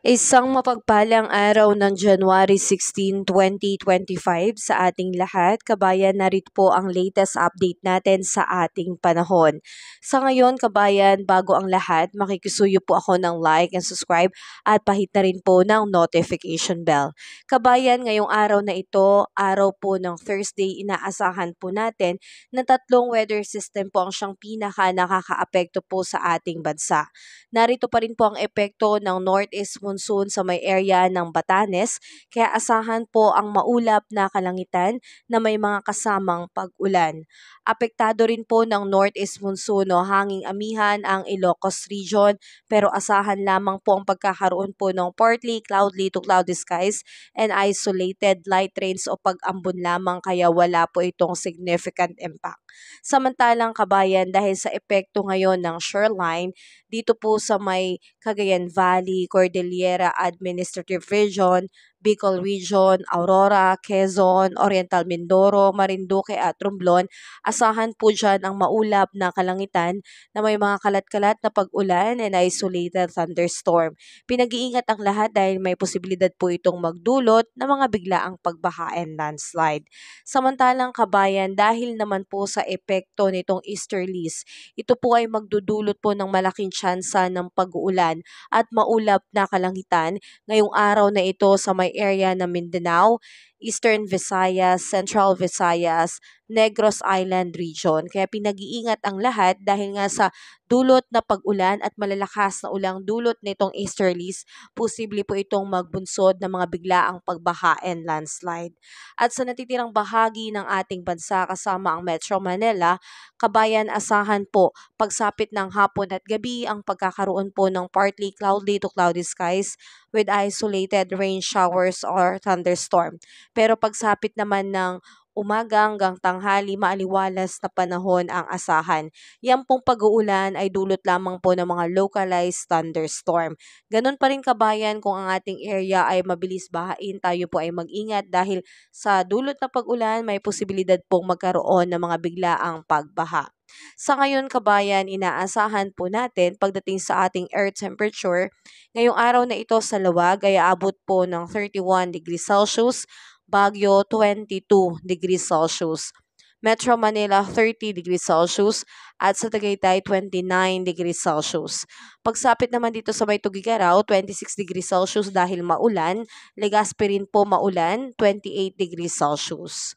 Isang mapagpalang araw ng January 16, 2025 sa ating lahat. Kabayan, narito po ang latest update natin sa ating panahon. Sa ngayon, kabayan, bago ang lahat, makikisuyo po ako ng like and subscribe at pahit na rin po ng notification bell. Kabayan, ngayong araw na ito, araw po ng Thursday, inaasahan po natin na tatlong weather system po ang siyang pinaka nakakaapekto po sa ating bansa. Narito pa rin po ang epekto ng northeast monsoon sa may area ng Batanes, kaya asahan po ang maulap na kalangitan na may mga kasamang pag-ulan. Apektado rin po ng northeast monsoon o hanging amihan ang Ilocos region, pero asahan lamang po ang pagkakaroon po ng partly cloudy to cloudy skies and isolated light rains o pag-ambon lamang, kaya wala po itong significant impact. Samantalang kabayan, dahil sa epekto ngayon ng shoreline, dito po sa may Cagayan Valley, Cordillera Administrative Region, Bicol Region, Aurora, Quezon, Oriental Mindoro, Marinduque at Romblon, asahan po dyan ang maulap na kalangitan na may mga kalat-kalat na pag-ulan and isolated thunderstorm. Pinag-iingat ang lahat dahil may posibilidad po itong magdulot ng mga biglaang pagbaha and landslide. Samantalang kabayan, dahil naman po sa epekto nitong easterlies, ito po ay magdudulot po ng malaking tsansa ng pag-uulan at maulap na kalangitan ngayong araw na ito sa may area ng Mindanao, Eastern Visayas, Central Visayas, Negros Island region. Kaya pinag-iingat ang lahat dahil nga sa dulot na pag-ulan at malalakas na ulang dulot nitong easterlies, posible po itong magbunsod ng mga biglaang pagbaha and landslide. At sa natitirang bahagi ng ating bansa kasama ang Metro Manila, kabayan, asahan po pagsapit ng hapon at gabi ang pagkakaroon po ng partly cloudy to cloudy skies with isolated rain showers or thunderstorm. Pero pagsapit naman ng umaga hanggang tanghali, maaliwalas na panahon ang asahan. Yan pong pag-uulan ay dulot lamang po ng mga localized thunderstorm. Ganun pa rin kabayan, kung ang ating area ay mabilis bahain, tayo po ay mag-ingat dahil sa dulot na pag-ulan may posibilidad pong magkaroon ng mga biglaang pagbaha. Sa ngayon kabayan, inaasahan po natin pagdating sa ating air temperature, ngayong araw na ito sa Lawag ay aabot po ng 31 degrees Celsius, Baguio 22 degrees Celsius, Metro Manila 30 degrees Celsius, at sa Tagaytay 29 degrees Celsius. Pagsapit naman dito sa may Tugigaraw, 26 degrees Celsius dahil maulan, Legazpi rin po maulan, 28 degrees Celsius.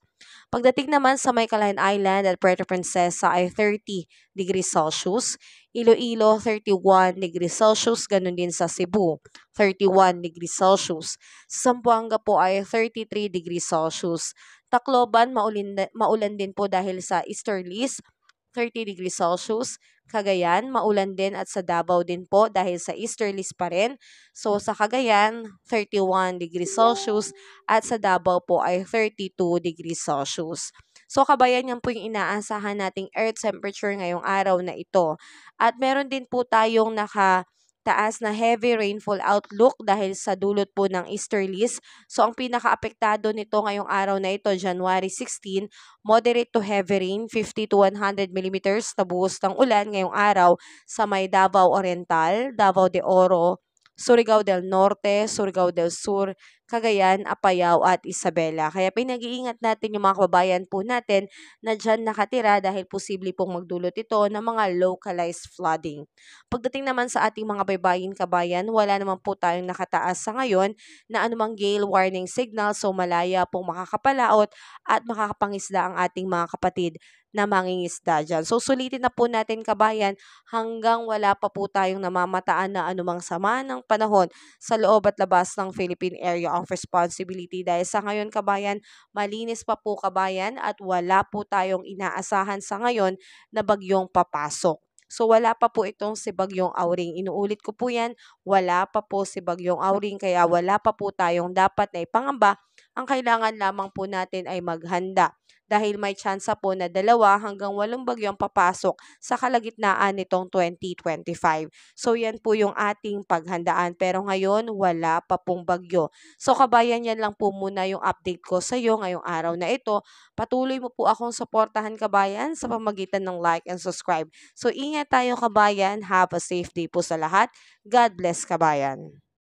Pagdating naman sa may Calayon Island at Puerto Princesa ay 30 degrees Celsius, Iloilo 31 degrees Celsius, ganun din sa Cebu 31 degrees Celsius. Zamboanga po ay 33 degrees Celsius. Tacloban, maulan din po dahil sa easterlies, 30 degrees Celsius. Cagayan, maulan din at sa Davao din po dahil sa easterlies pa rin. So sa Cagayan, 31 degrees Celsius at sa Davao po ay 32 degrees Celsius. So kabayan, yan po yung inaasahan nating earth temperature ngayong araw na ito. At meron din po tayong taas na heavy rainfall outlook dahil sa dulot po ng easterlies. So ang pinaka-apektado nito ngayong araw na ito, January 16, moderate to heavy rain, 50 to 100 millimeters na buhos ng ulan ngayong araw sa may Davao Oriental, Davao de Oro, Surigao del Norte, Surigao del Sur, Cagayan, Apayao at Isabela. Kaya pinag-iingat natin yung mga kababayan po natin na dyan nakatira dahil posible pong magdulot ito ng mga localized flooding. Pagdating naman sa ating mga baybayin kabayan, wala naman po tayong nakataas sa ngayon na anumang gale warning signal, so malaya pong makakapalaot at makakapangisda ang ating mga kapatid na mangingisda dyan. So sulitin na po natin kabayan hanggang wala pa po tayong namamataan na anumang sama ng panahon sa loob at labas ng Philippine Area of Responsibility. Dahil sa ngayon kabayan, malinis pa po kabayan at wala po tayong inaasahan sa ngayon na bagyong papasok. So wala pa po itong si Bagyong Auring. Inuulit ko po yan, wala pa po si Bagyong Auring, kaya wala pa po tayong dapat na ipangamba. Ang kailangan lamang po natin ay maghanda dahil may tsansa po na 2 hanggang 8 bagyong papasok sa kalagitnaan nitong 2025. So yan po yung ating paghandaan, pero ngayon wala pa pong bagyo. So kabayan, yan lang po muna yung update ko sa iyo ngayong araw na ito. Patuloy mo po akong suportahan kabayan sa pamamagitan ng like and subscribe. So ingat tayo kabayan, have a safe day po sa lahat. God bless kabayan.